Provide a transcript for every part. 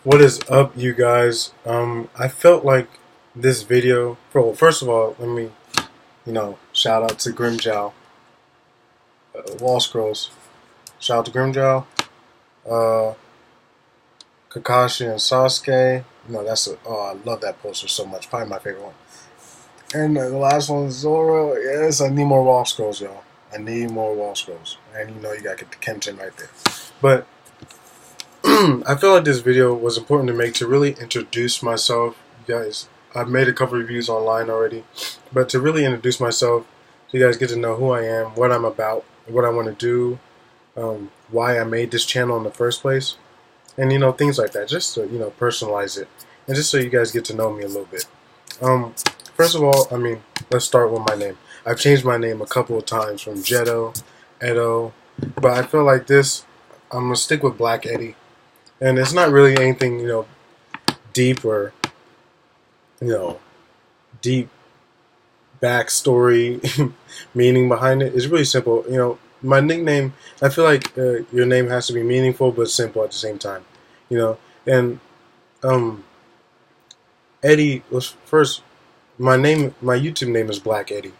What is up, you guys? I felt like this video. Well, first of all, let me, shout out to Grimjow, Wall Scrolls. Shout out to Grimjow, uh, Kakashi and Sasuke. No, I love that poster so much. Probably my favorite one. And the last one is Zoro. Yes, I need more Wall Scrolls, y'all. I need more Wall Scrolls. And you gotta get the Kenshin right there. But I feel like this video was important to make to really introduce myself, you guys. I've made a couple reviews online already, but to really introduce myself, so you guys get to know who I am, what I'm about, what I want to do, why I made this channel in the first place, and things like that. Just to personalize it, and just so you guys get to know me a little bit. Um, First of all, let's start with my name. I've changed my name a couple of times from Jetto, Edo, but I feel like I'm gonna stick with Black Eddie. And it's not really anything, deep or, you know, deep backstory meaning behind it. It's really simple. My nickname, I feel like your name has to be meaningful but simple at the same time. And um, Eddie was first. My YouTube name is Black Eddie.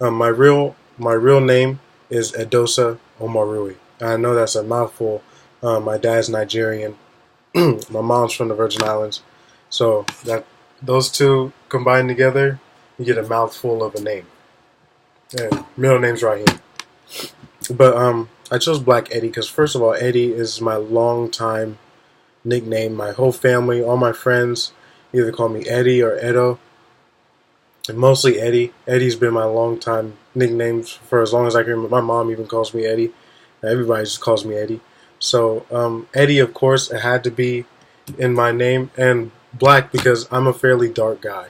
My real name is Edosa Omarui. I know that's a mouthful. My dad's Nigerian. My mom's from the Virgin Islands. So that those two combined together, you get a mouthful of a name. And middle name's Raheem. But I chose Black Eddie because first of all, Eddie is my long time nickname. My whole family, all my friends, either call me Eddie or Edo. And mostly Eddie. Eddie's been my long time nickname for as long as I can remember. My mom even calls me Eddie. Everybody just calls me Eddie. So Eddie, of course, it had to be in my name, and black because I'm a fairly dark guy.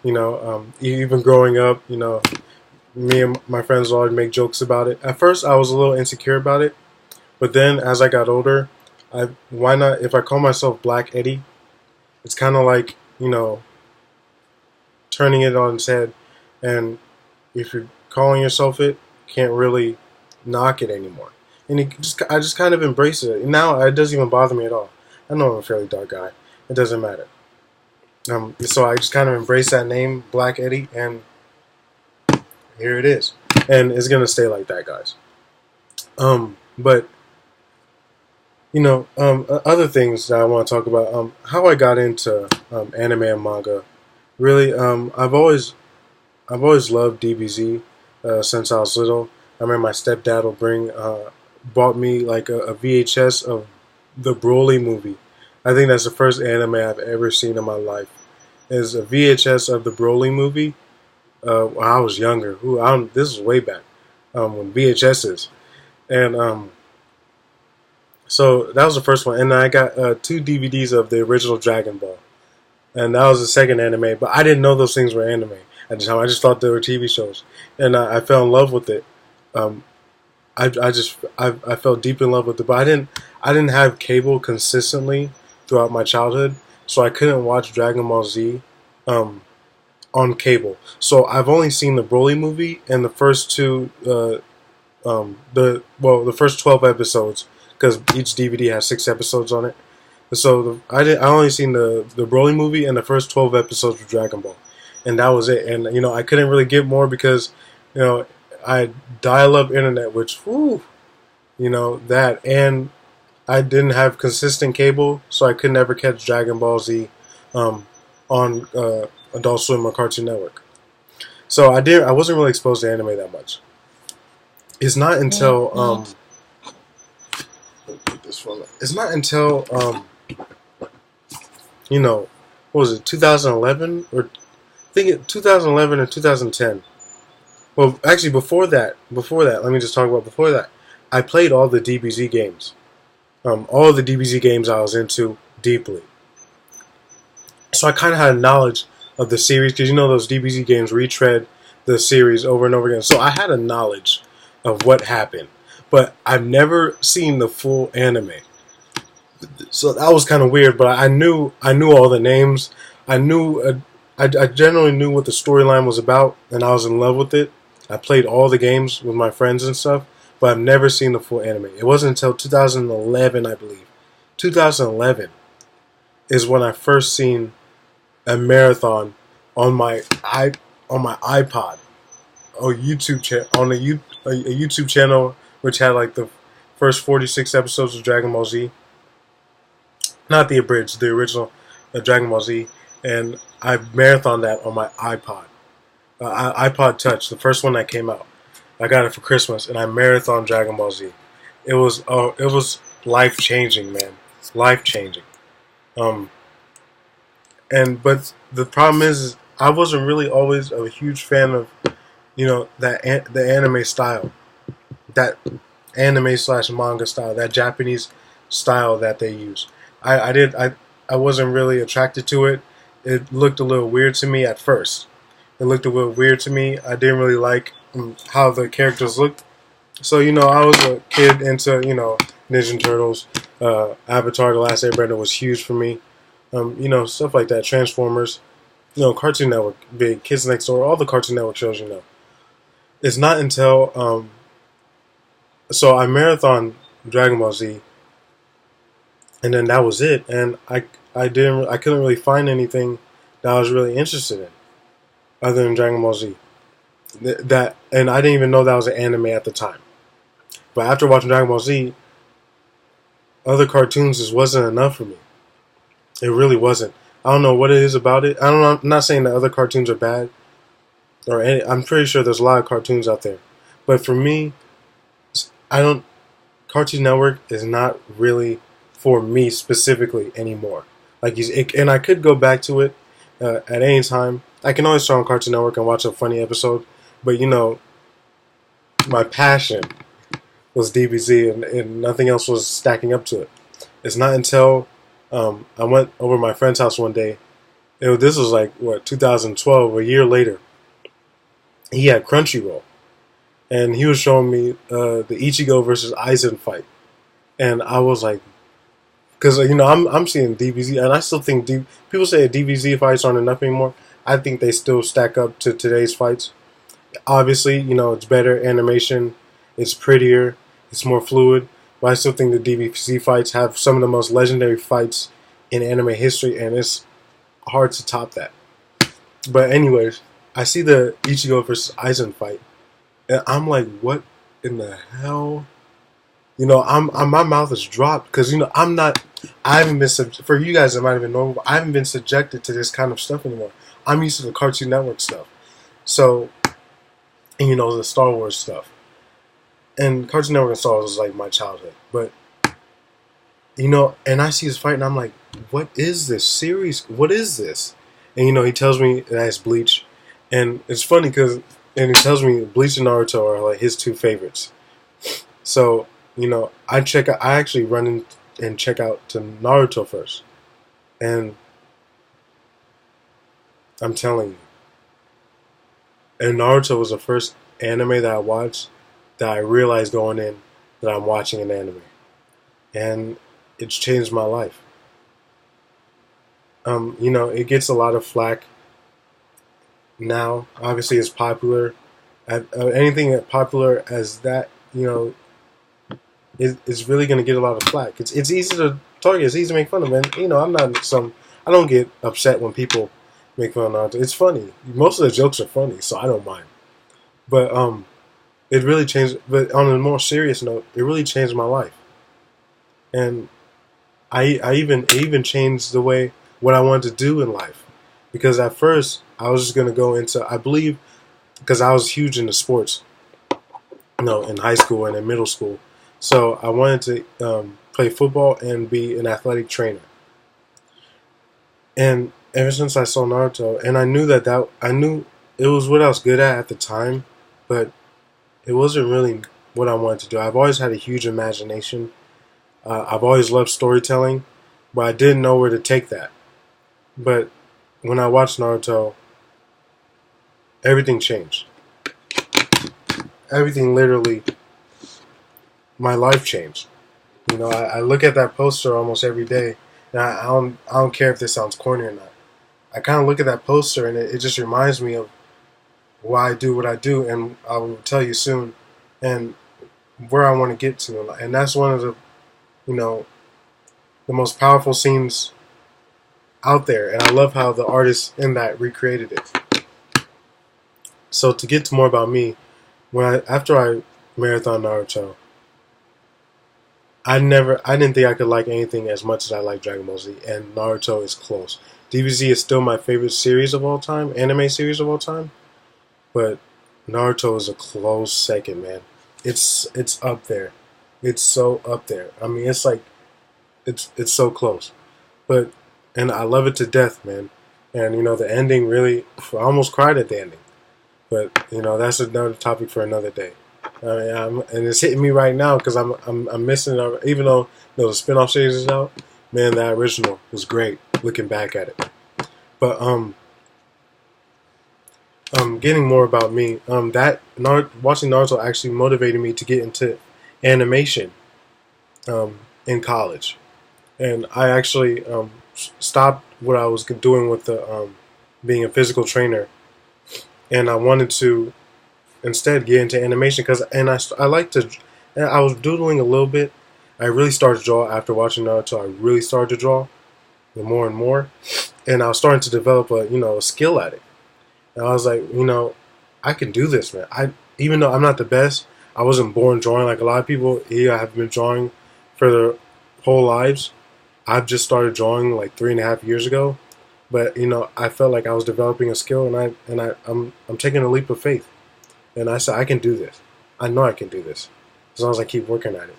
Even growing up, me and my friends always make jokes about it. At first, I was a little insecure about it, but then as I got older, why not? If I call myself Black Eddie, it's kind of like turning it on its head, and if you're calling yourself it, you can't really knock it anymore. And I just kind of embrace it. And now it doesn't even bother me at all. I know I'm a fairly dark guy. It doesn't matter. So I just kind of embrace that name, Black Eddie, and here it is. And it's gonna stay like that, guys. But other things that I want to talk about. How I got into anime and manga. Really, I've always loved DBZ since I was little. I remember my stepdad bought me like a VHS of the Broly movie. I think that's the first anime I've ever seen in my life. Is a VHS of the Broly movie. When I was younger. This is way back when VHSs, and so that was the first one. And I got two DVDs of the original Dragon Ball, and that was the second anime. But I didn't know those things were anime at the time. I just thought they were TV shows, and I fell in love with it. Um, I fell deep in love with it, but I didn't have cable consistently throughout my childhood, so I couldn't watch Dragon Ball Z on cable. So I've only seen the Broly movie and the first the first 12 episodes because each DVD has 6 episodes on it. So I only seen the Broly movie and the first 12 episodes of Dragon Ball, and that was it. And I couldn't really get more because I had dial-up internet, which that, and I didn't have consistent cable, so I could never catch Dragon Ball Z on Adult Swim or Cartoon Network. So I wasn't really exposed to anime that much. It's not until it's not until what was it, 2011, or I think 2011 or 2010. Well, actually, let me just talk about before that. I played all the DBZ games. All the DBZ games I was into deeply. So I kind of had a knowledge of the series because those DBZ games retread the series over and over again. So I had a knowledge of what happened, but I've never seen the full anime. So that was kind of weird. But I knew all the names. I generally knew what the storyline was about, and I was in love with it. I played all the games with my friends and stuff, but I've never seen the full anime. It wasn't until 2011, I believe. 2011 is when I first seen a marathon on my iPod or YouTube channel on a YouTube channel which had like the first 46 episodes of Dragon Ball Z, not the abridged, the original Dragon Ball Z, and I marathoned that on my iPod Touch, the first one that came out. I got it for Christmas, and I marathoned Dragon Ball Z. It was life changing, man, life changing. Um, but the problem is I wasn't really always a huge fan of the anime style, that anime slash manga style, that Japanese style that they use. I wasn't really attracted to it. It looked a little weird to me at first. It looked a little weird to me. I didn't really like how the characters looked. So I was a kid into Ninja Turtles, Avatar: The Last Airbender was huge for me. Stuff like that. Transformers, Cartoon Network, big. Kids Next Door, all the Cartoon Network shows. It's not until so I marathon Dragon Ball Z, and then that was it. And I couldn't really find anything that I was really interested in other than Dragon Ball Z. And I didn't even know that was an anime at the time. But after watching Dragon Ball Z, other cartoons just wasn't enough for me. It really wasn't. I don't know what it is about it. I don't know. I'm not saying that other cartoons are bad, I'm pretty sure there's a lot of cartoons out there. But for me, I don't. Cartoon Network is not really for me specifically anymore. And I could go back to it at any time. I can always turn on Cartoon Network and watch a funny episode. But my passion was DBZ, and nothing else was stacking up to it. It's not until I went over to my friend's house one day. This was like 2012, a year later. He had Crunchyroll, and he was showing me the Ichigo versus Aizen fight, and I was like, because I'm seeing DBZ, and I still think people say DBZ fights aren't enough anymore. I think they still stack up to today's fights. Obviously, it's better animation, it's prettier, it's more fluid, but I still think the DBZ fights have some of the most legendary fights in anime history, and it's hard to top that. But anyways, I see the Ichigo versus Aizen fight, and I'm like, what in the hell? My mouth is dropped because I haven't been for you guys. It might have been normal, but I haven't been subjected to this kind of stuff anymore. I'm used to the Cartoon Network stuff, so and, the Star Wars stuff, and Cartoon Network and Star Wars was like my childhood. But and I see this fight, and I'm like, what is this series? What is this? And he tells me that it's Bleach, and it's funny and he tells me Bleach and Naruto are like his two favorites. So I actually run in and check out to Naruto first, and I'm telling you, and Naruto was the first anime that I watched that I realized going in that I'm watching an anime, and it's changed my life. It gets a lot of flack now. Obviously, it's popular. Anything that popular as that, is really going to get a lot of flack. It's easy to target. It's easy to make fun of. And I don't get upset when people make fun of Naruto. It's funny. Most of the jokes are funny, so I don't mind. But it really changed. But on a more serious note, it really changed my life. And I even changed the way what I wanted to do in life, because at first I was just going to go into, I believe, because I was huge into sports, in high school and in middle school. So I wanted to play football and be an athletic trainer. And ever since I saw Naruto, and I knew I knew it was what I was good at the time, but it wasn't really what I wanted to do. I've always had a huge imagination. I've always loved storytelling, but I didn't know where to take that. But when I watched Naruto, everything changed. Everything literally, my life changed. I look at that poster almost every day, and I don't care if this sounds corny or not. I kind of look at that poster, and it just reminds me of why I do what I do, and I will tell you soon, and where I want to get to. And that's one of the most powerful scenes out there, and I love how the artists in that recreated it. So to get to more about me, after I marathon Naruto, I didn't think I could like anything as much as I like Dragon Ball Z, and Naruto is close. DBZ is still my favorite series of all time, anime series of all time, but Naruto is a close second, man. It's up there. It's so up there. I mean, it's like it's so close. But and I love it to death, man. And the ending really, I almost cried at the ending. But that's another topic for another day. I mean, and it's hitting me right now because I'm missing it. Even though the spinoff series is out, man, that original was great. Looking back at it, but getting more about me. Watching Naruto actually motivated me to get into animation in college, and I actually stopped what I was doing with the being a physical trainer, and I wanted to instead get into animation I like to. And I was doodling a little bit. I really started to draw after watching Naruto. I really started to draw more and more, and I was starting to develop a skill at it. And I was like, I can do this, man. Even though I'm not the best, I wasn't born drawing like a lot of people here have been drawing for their whole lives. I've just started drawing like 3.5 years ago, but I felt like I was developing a skill, and I'm taking a leap of faith, and I said I can do this. I know I can do this as long as I keep working at it.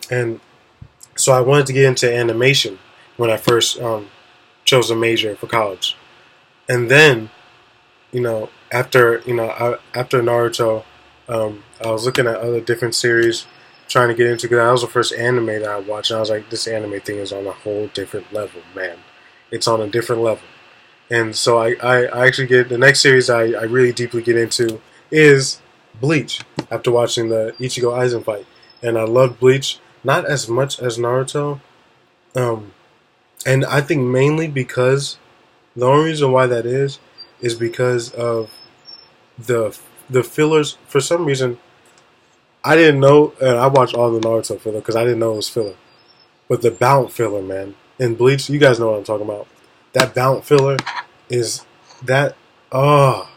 And so I wanted to get into animation when I first chose a major for college, and then after Naruto, I was looking at other different series, trying to get into. Because that was the first anime that I watched, and I was like, this anime thing is on a whole different level, man. It's on a different level. And so I actually get the next series I really deeply get into is Bleach. After watching the Ichigo Aizen fight, and I loved Bleach not as much as Naruto, and I think mainly because the only reason why that is because of the fillers. For some reason, I didn't know, and I watched all the Naruto filler because I didn't know it was filler. But the Bound filler, man, in Bleach, you guys know what I'm talking about. That Bound filler is that. Oh,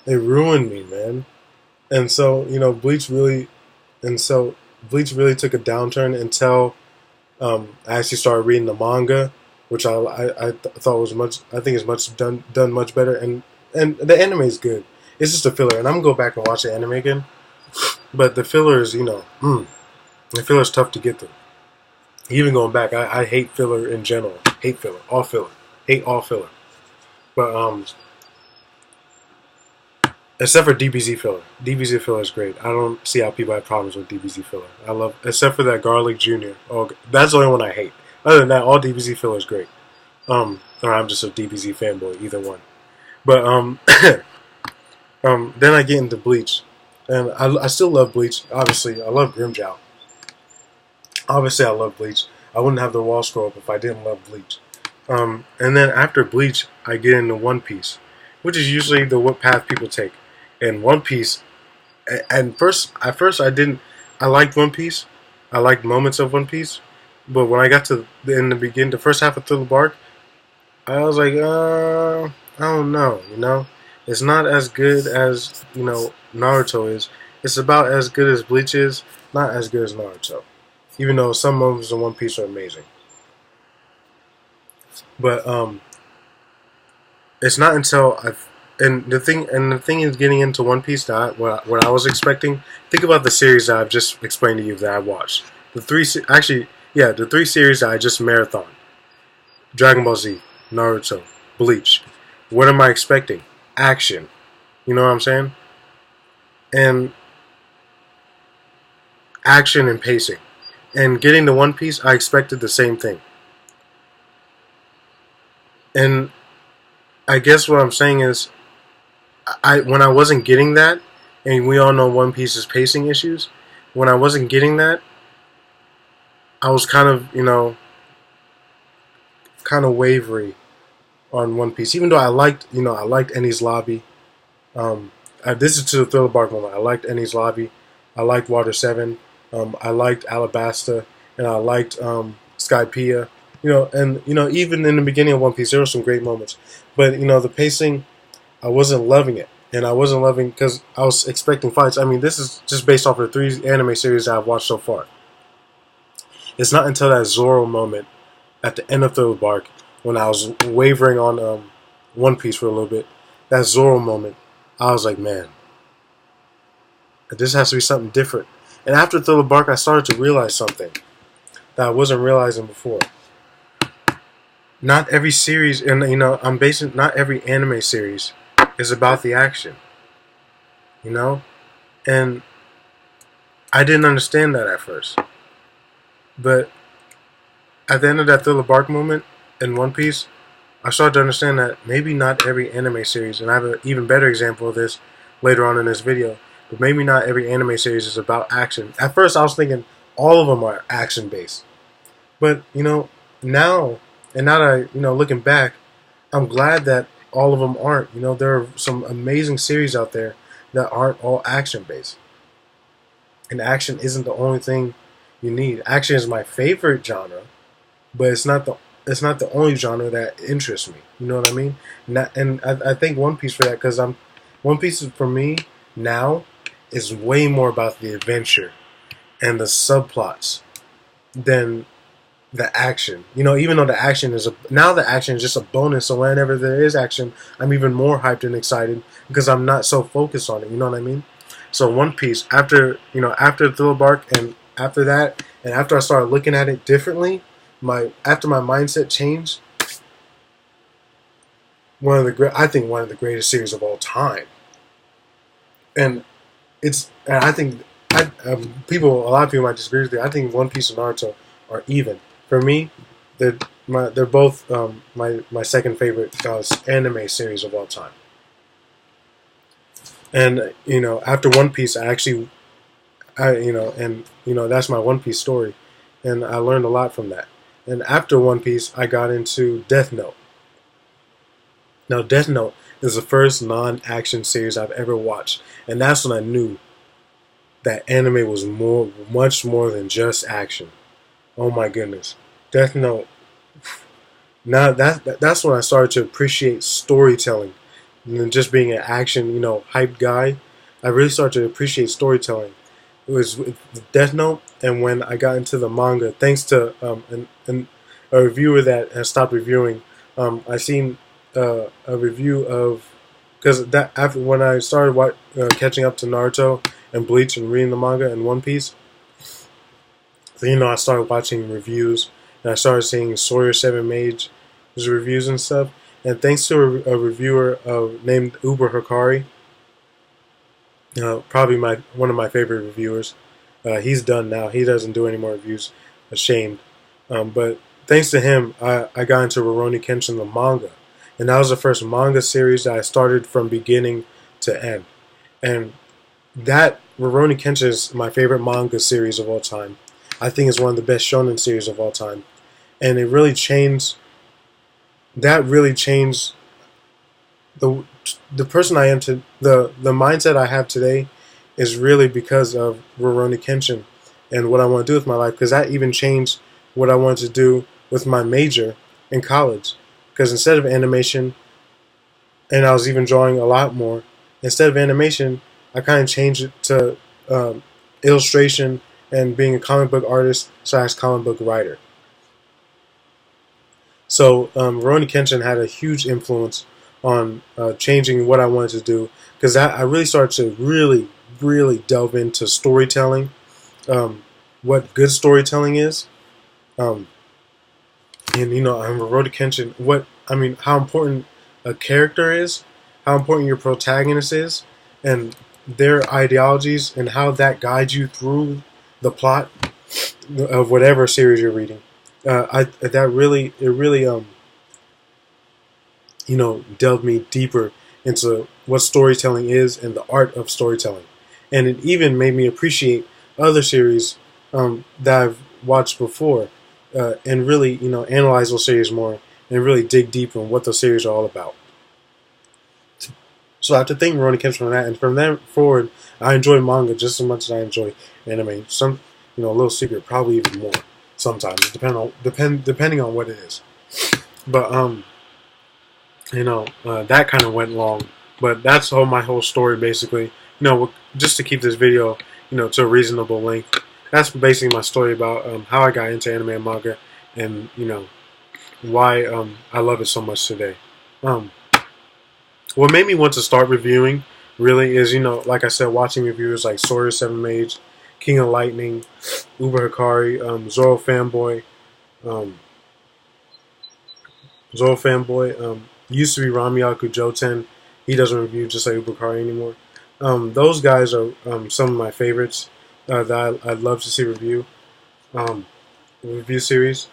it ruined me, man. And so Bleach really took a downturn until I actually started reading the manga, which I thought was much. I think is much done much better, and the anime is good. It's just a filler, and I'm gonna go back and watch the anime again. But the filler is, the filler is tough to get through. Even going back, I hate filler in general. Hate filler, all filler, hate all filler. But except for DBZ filler. DBZ filler is great. I don't see how people have problems with DBZ filler. I love, except for that Garlic Jr. Oh, that's the only one I hate. Other than that, all DBZ filler is great. Or I'm just a DBZ fanboy, either one. But then I get into Bleach, and I still love Bleach. Obviously, I love Grimjow. Obviously, I love Bleach. I wouldn't have the wall scroll up if I didn't love Bleach. And then after Bleach, I get into One Piece, which is usually the what path people take. And One Piece, at first I didn't. I liked One Piece. I liked moments of One Piece, but when I got to in the beginning, the first half of Thriller Bark, I was like, I don't know. It's not as good as Naruto is. It's about as good as Bleach is, not as good as Naruto. Even though some moments in One Piece are amazing, but it's not until I've the thing is getting into One Piece that what I was expecting. Think about the series that I've just explained to you that I watched. The three series that I just marathon: Dragon Ball Z, Naruto, Bleach. What am I expecting? Action. You know what I'm saying? And action and pacing. And getting to One Piece, I expected the same thing. And I guess what I'm saying is, when I wasn't getting that, and we all know One Piece's pacing issues, when I wasn't getting that, I was kind of wavery on One Piece. Even though I liked Enies Lobby. This is to the Thriller Bark moment. I liked Enies Lobby. I liked Water 7. I liked Alabasta, and I liked Skypiea. And even in the beginning of One Piece, there were some great moments, but the pacing, I wasn't loving it, and I wasn't loving because I was expecting fights. I mean, this is just based off of the 3 anime series that I've watched so far. It's not until that Zoro moment at the end of the Bark when I was wavering on One Piece for a little bit. That Zoro moment, I was like, man, this has to be something different. And after Thriller Bark, I started to realize something that I wasn't realizing before. Not every series, and I'm basing not every anime series is about the action. You know, and I didn't understand that at first, but at the end of that Thriller Bark moment in One Piece, I started to understand that maybe not every anime series, and I have an even better example of this later on in this video, but maybe not every anime series is about action. At first, I was thinking all of them are action based, but now, and now that looking back, I'm glad that all of them aren't. There are some amazing series out there that aren't all action based, and action isn't the only thing you need. Action is my favorite genre, but it's not the only genre that interests me. You know what I mean? And I thank One Piece for that, because One Piece for me now is way more about the adventure and the subplots than the action. Even though the action is now the action is just a bonus. So whenever there is action, I'm even more hyped and excited because I'm not so focused on it. You know what I mean? So One Piece, after Thriller Bark, and after that, and after I started looking at it differently, after my mindset changed, I think one of the greatest series of all time. And I think a lot of people might disagree with me. I think One Piece and Naruto are even. For me, they're both my second favorite anime series of all time. And after One Piece, that's my One Piece story, and I learned a lot from that. And after One Piece, I got into Death Note. Now, Death Note is the first non-action series I've ever watched, and that's when I knew that anime was much more than just action. Oh my goodness, Death Note. Now that's when I started to appreciate storytelling, and just being an action, hyped guy. I really started to appreciate storytelling. It was with Death Note, and when I got into the manga, thanks to a reviewer that has stopped reviewing. I seen a review of, because that after when I started catching up to Naruto and Bleach and reading the manga and One Piece, so, I started watching reviews, and I started seeing Sawyer Seven Mage's reviews and stuff. And thanks to a reviewer named Uber Hikari, probably one of my favorite reviewers. He's done now. He doesn't do any more reviews. Ashamed. But thanks to him, I got into Rurouni Kenshin, the manga. And that was the first manga series that I started from beginning to end. And that Rurouni Kenshin is my favorite manga series of all time. I think it's one of the best shonen series of all time. And it really changed. That really changed the person I am to the mindset I have today is really because of Rurouni Kenshin and what I want to do with my life, because that even changed what I wanted to do with my major in college. Because instead of animation, and I was even drawing a lot more, instead of animation, I kind of changed it to illustration and being a comic book artist / comic book writer. So Rurouni Kenshin had a huge influence on changing what I wanted to do, because I really started to really delve into storytelling, what good storytelling is, and Rurouni Kenshin, how important a character is, how important your protagonist is, and their ideologies, and how that guides you through the plot of whatever series you're reading. Delved me deeper into what storytelling is and the art of storytelling. And it even made me appreciate other series that I've watched before, and really, analyze those series more and really dig deep on what those series are all about. So I have to thank Rurouni Kenshin for that, and from that forward, I enjoy manga just as much as I enjoy anime. A little secret, probably even more. sometimes, depending on what it is. But that kind of went long. But that's my whole story basically. Just to keep this video, to a reasonable length. That's basically my story about how I got into anime and manga, and why I love it so much today. What made me want to start reviewing really is, like I said, watching reviewers like Sawyer Seven Mage, King of Lightning, Uber Hikari, Zoro Fanboy, used to be Ramiyaku Joten. He doesn't review just like Uber Hikari anymore. Those guys are some of my favorites that I'd love to see review series.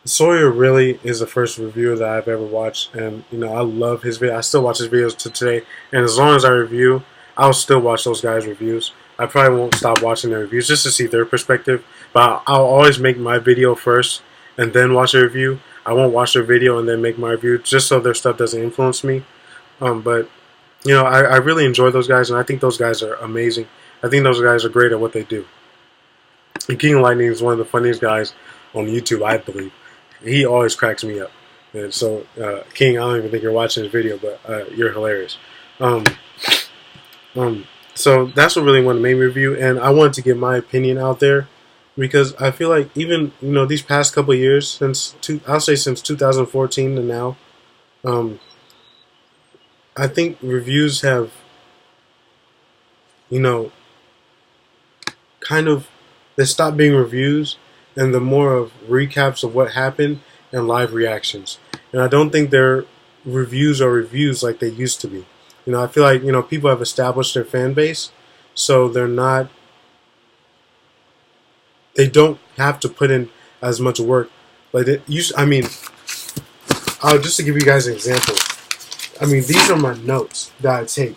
Sawyer really is the first reviewer that I've ever watched, and I love his video. I still watch his videos to today, and as long as I review, I'll still watch those guys' reviews. I probably won't stop watching their reviews just to see their perspective, but I'll always make my video first and then watch a review. I won't watch their video and then make my review just so their stuff doesn't influence me. But I really enjoy those guys, and I think those guys are amazing. I think those guys are great at what they do. And King of Lightning is one of the funniest guys on YouTube, I believe. He always cracks me up. And so, King, I don't even think you're watching this video, but you're hilarious. So that's what really wanted to make me review, and I wanted to get my opinion out there because I feel like even these past couple of years, I'll say since 2014 to now, I think reviews have kind of they stopped being reviews and the more of recaps of what happened and live reactions. And I don't think their reviews are reviews like they used to be. I feel like people have established their fan base, so they don't have to put in as much work. Like just to give you guys an example. These are my notes that I take.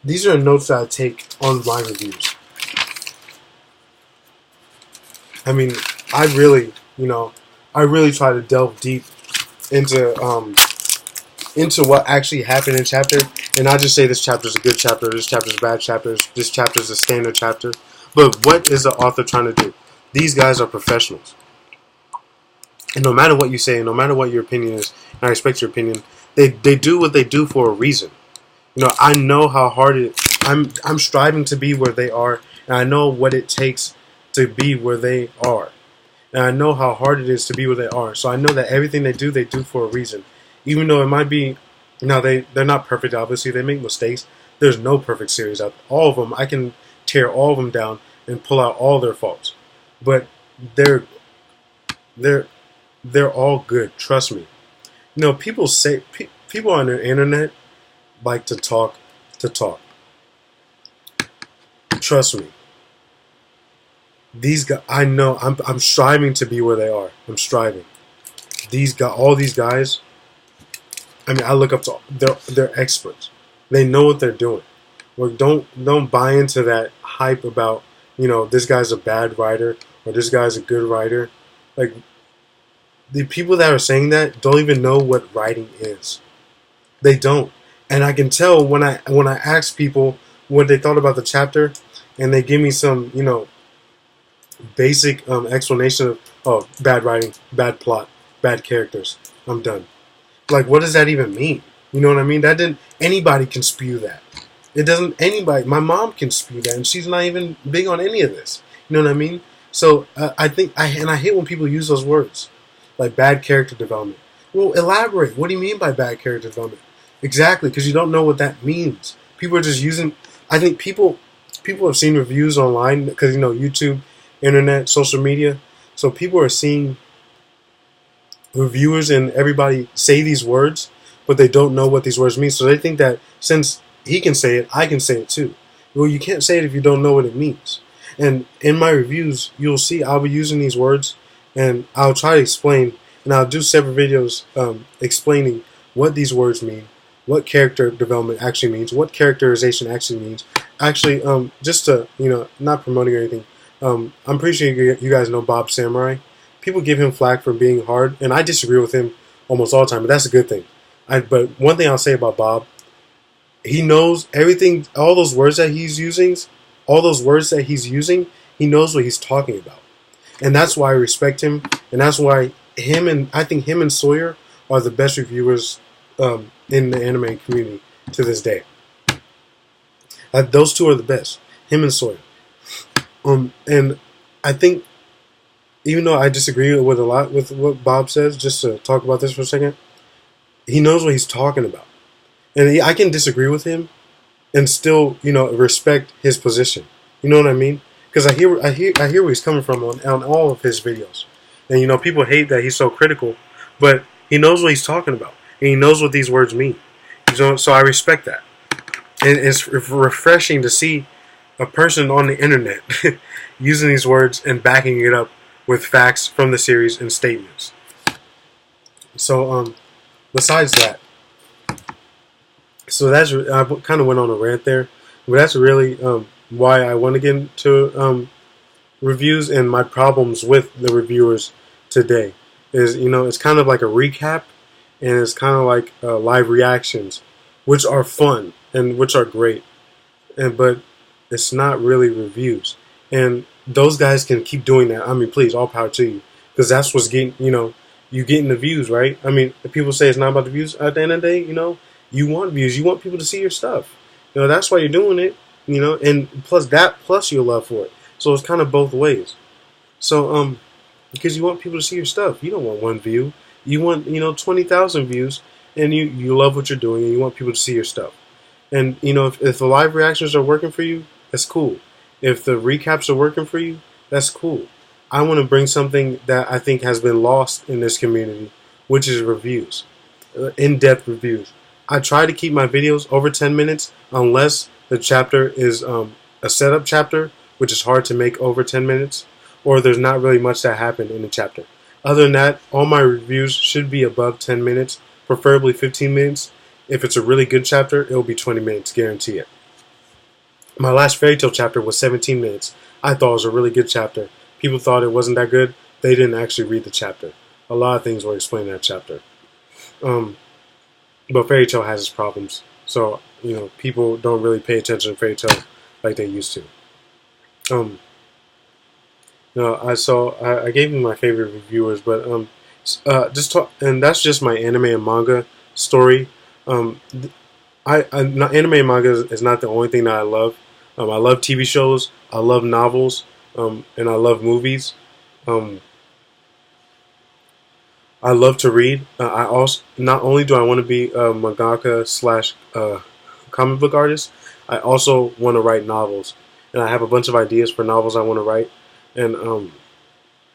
These are notes that I take on my reviews. I really try to delve deep into what actually happened in chapter, and I just say this chapter is a good chapter, this chapter is a bad chapter, this chapter is a standard chapter. But what is the author trying to do? These guys are professionals, and no matter what you say, no matter what your opinion is, and I respect your opinion, they do what they do for a reason. I know how hard I'm striving to be where they are, and I know what it takes to be where they are. And I know how hard it is to be where they are. So I know that everything they do for a reason. Even though it might be, they're not perfect, obviously. They make mistakes. There's no perfect series out there. All of them, I can tear all of them down and pull out all their faults. But they're all good. Trust me. People on the internet like to talk. Trust me. These guys, I know, I'm striving to be where they are. I'm striving. All these guys, I look up to, they're experts. They know what they're doing. Well, don't buy into that hype about, this guy's a bad writer or this guy's a good writer. Like, the people that are saying that don't even know what writing is. They don't. And I can tell when I ask people what they thought about the chapter, and they give me some, basic explanation of bad writing, bad plot, bad characters. I'm done. Like, what does that even mean? You know what I mean? Anybody can spew that. It doesn't, anybody, my mom can spew that, and she's not even big on any of this. You know what I mean? So, I hate when people use those words. Like, bad character development. Well, elaborate. What do you mean by bad character development? Exactly, because you don't know what that means. People are just using, I think people have seen reviews online, because, YouTube, internet, social media. So people are seeing reviewers and everybody say these words, but they don't know what these words mean. So they think that since he can say it, I can say it too. Well, you can't say it if you don't know what it means. And in my reviews, you'll see I'll be using these words, and I'll try to explain, and I'll do several videos explaining what these words mean, what character development actually means, what characterization actually means. Actually, just to, not promoting or anything, I'm pretty sure you guys know Bob Samurai. People give him flack for being hard, and I disagree with him almost all the time, but that's a good thing. But one thing I'll say about Bob, he knows everything, all those words that he's using, He knows what he's talking about, and that's why I respect him, and that's why I think him and Sawyer are the best reviewers in the anime community to this day. Those two are the best, him and Sawyer. And I think, even though I disagree with a lot with what Bob says, just to talk about this for a second, he knows what he's talking about, and I can disagree with him and still, respect his position. You know what I mean? Because I hear where he's coming from on all of his videos, and people hate that he's so critical, but he knows what he's talking about, and he knows what these words mean. So I respect that, and it's refreshing to see a person on the internet using these words and backing it up with facts from the series and statements. So besides that, so I kind of went on a rant there, but that's really why I want to get into reviews and my problems with the reviewers today. Is it's kind of like a recap, and it's kind of like live reactions, which are fun and which are great, but it's not really reviews. And those guys can keep doing that. I mean, please, all power to you, because that's what's getting you getting the views, right? I mean, people say it's not about the views. At the end of the day, you want views. You want people to see your stuff. That's why you're doing it. And plus your love for it. So it's kind of both ways. So because you want people to see your stuff. You don't want one view. You want 20,000 views, and you love what you're doing, and you want people to see your stuff. And if the live reactions are working for you, that's cool. If the recaps are working for you, that's cool. I want to bring something that I think has been lost in this community, which is reviews, in-depth reviews. I try to keep my videos over 10 minutes unless the chapter is a setup chapter, which is hard to make over 10 minutes, or there's not really much that happened in the chapter. Other than that, all my reviews should be above 10 minutes, preferably 15 minutes. If it's a really good chapter, it'll be 20 minutes, guarantee it. My last Fairy Tail chapter was 17 minutes. I thought it was a really good chapter. People thought it wasn't that good. They didn't actually read the chapter. A lot of things were explained in that chapter. But Fairy Tail has its problems. So, people don't really pay attention to Fairy Tail like they used to. I gave you my favorite reviewers, but and that's just my anime and manga story. Anime and manga is not the only thing that I love. I love TV shows, I love novels, and I love movies. I love to read. I also not only do I want to be a mangaka / comic book artist, I also want to write novels, and I have a bunch of ideas for novels I want to write, and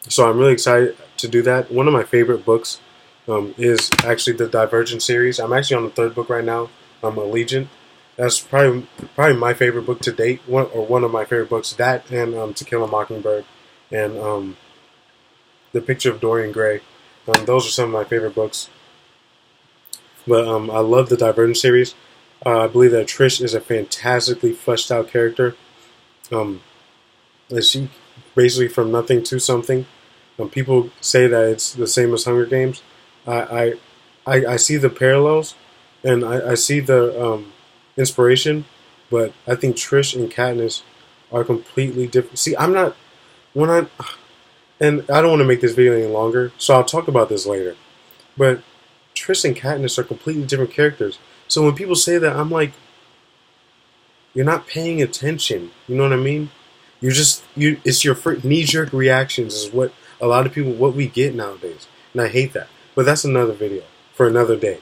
so I'm really excited to do that. One of my favorite books is actually the Divergent series. I'm actually on the third book right now. Allegiant. That's probably my favorite book to date. One of my favorite books. That and To Kill a Mockingbird, and The Picture of Dorian Gray. Those are some of my favorite books. But I love the Divergent series. I believe that Trish is a fantastically fleshed out character. She basically from nothing to something. People say that it's the same as Hunger Games. I see the parallels, and I see the inspiration, but I think Trish and Katniss are completely different. See, and I don't want to make this video any longer, so I'll talk about this later. But Trish and Katniss are completely different characters. So when people say that, I'm like, you're not paying attention. You know what I mean? It's your knee-jerk reactions is what a lot of people, what we get nowadays. And I hate that. But that's another video for another day.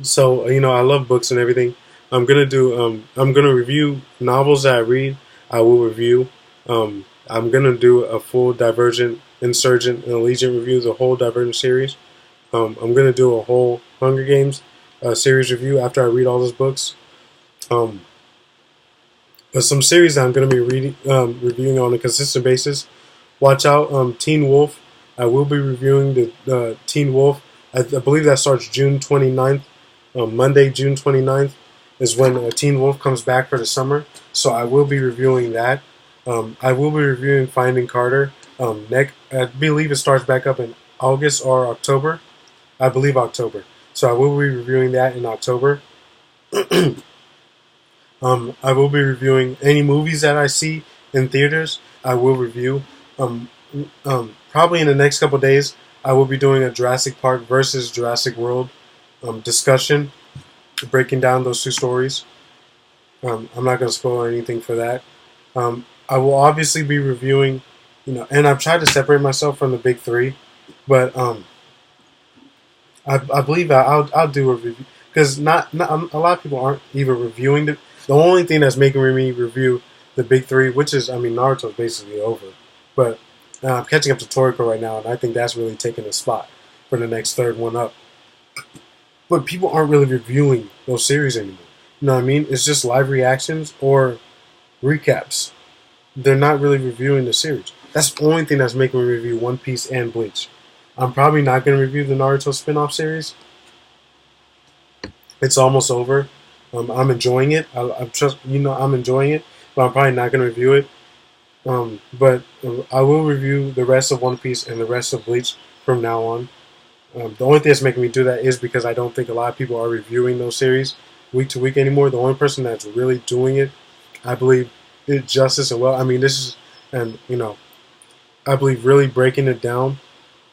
So, I love books and everything. I'm gonna review novels that I read. I will review. I'm gonna do a full Divergent, Insurgent, and Allegiant review, the whole Divergent series. I'm gonna do a whole Hunger Games series review after I read all those books. But some series that I'm gonna be reviewing on a consistent basis. Watch out, Teen Wolf. I will be reviewing the Teen Wolf. I believe that starts June 29th. Monday, June 29th is when Teen Wolf comes back for the summer. So I will be reviewing that. I will be reviewing Finding Carter. I believe it starts back up in August or October. I believe October. So I will be reviewing that in October. I will be reviewing any movies that I see in theaters. I will review. Um, Probably in the next couple days, I will be doing a Jurassic Park versus Jurassic World discussion, breaking down those two stories. I'm not going to spoil anything for that. I will obviously be reviewing, and I've tried to separate myself from the big three, but I believe I'll do a review because not a lot of people aren't even reviewing the only thing that's making me review the big three, which is Naruto's basically over, but I'm catching up to Toriko right now, and I think that's really taking a spot for the next third one up. But people aren't really reviewing those series anymore. You know what I mean? It's just live reactions or recaps. They're not really reviewing the series. That's the only thing that's making me review One Piece and Bleach. I'm probably not going to review the Naruto spin-off series. It's almost over. I'm enjoying it. I'm enjoying it, but I'm probably not going to review it. But I will review the rest of One Piece and the rest of Bleach from now on. The only thing that's making me do that is because I don't think a lot of people are reviewing those series week to week anymore. The only person that's really doing it, I believe, did justice and well. I mean, this is, and I believe really breaking it down.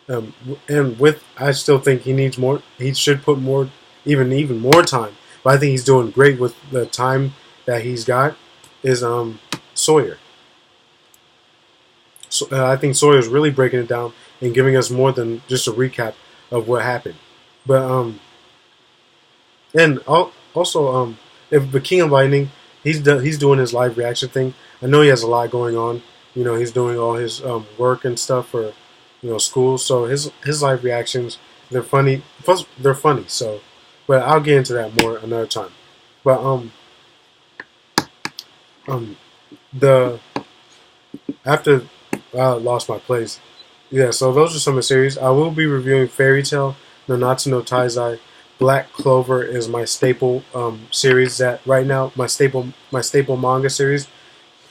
And with, I still think he needs more. He should put more, even more time. But I think he's doing great with the time that he's got. Is Sawyer. So, I think Sawyer's really breaking it down and giving us more than just a recap of what happened. But and also if the King of Lightning, he's doing his live reaction thing. I know he has a lot going on. He's doing all his work and stuff for school. So his live reactions, they're funny. Plus they're funny. So, but I'll get into that more another time. But the after I lost my place. Yeah, so those are some of the series. I will be reviewing Fairy Tail, Nanatsu no Taizai. Black Clover is my staple series that right now, my staple manga series.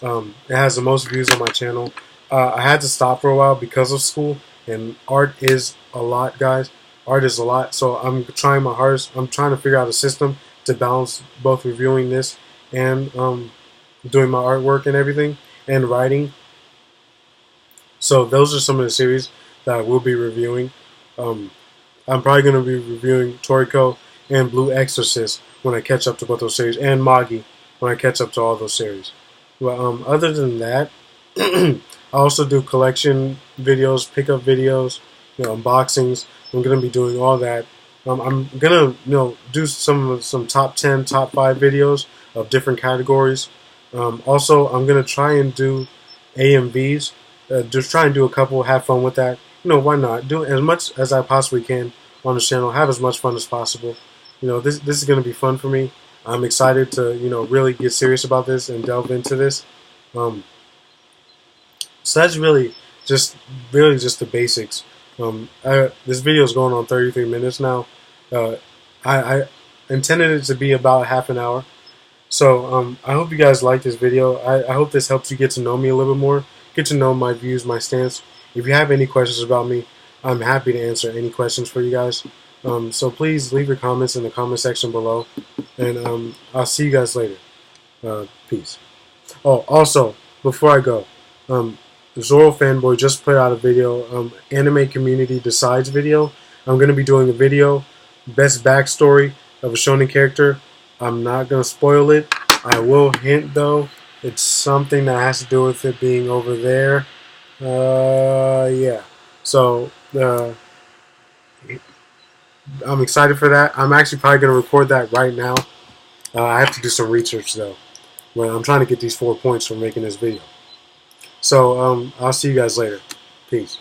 It has the most views on my channel. I had to stop for a while because of school, and art is a lot, guys. Art is a lot, so I'm trying my hardest. I'm trying to figure out a system to balance both reviewing this and doing my artwork and everything, and writing. So those are some of the series that I will be reviewing. I'm probably going to be reviewing Toriko and Blue Exorcist when I catch up to both those series, and Magi when I catch up to all those series. But other than that, I also do collection videos, pickup videos, unboxings. I'm going to be doing all that. I'm going to do some top 10, top 5 videos of different categories. Also, I'm going to try and do AMVs. Just try and do a couple, have fun with that. Why not? Do as much as I possibly can on the channel. Have as much fun as possible. This is going to be fun for me. I'm excited to, really get serious about this and delve into this. So that's really just the basics. This video is going on 33 minutes now. I intended it to be about half an hour. So I hope you guys like this video. I hope this helps you get to know me a little bit more. Get to know my views, my stance. If you have any questions about me, I'm happy to answer any questions for you guys. So please leave your comments in the comment section below. And I'll see you guys later. Peace. Oh, also, before I go, Zoro Fanboy just put out a video, Anime Community Decides video. I'm going to be doing a video, best backstory of a shonen character. I'm not going to spoil it. I will hint, though. It's something that has to do with it being over there. Yeah. So, I'm excited for that. I'm actually probably going to record that right now. I have to do some research, though. But I'm trying to get these 4 points for making this video. So, I'll see you guys later. Peace.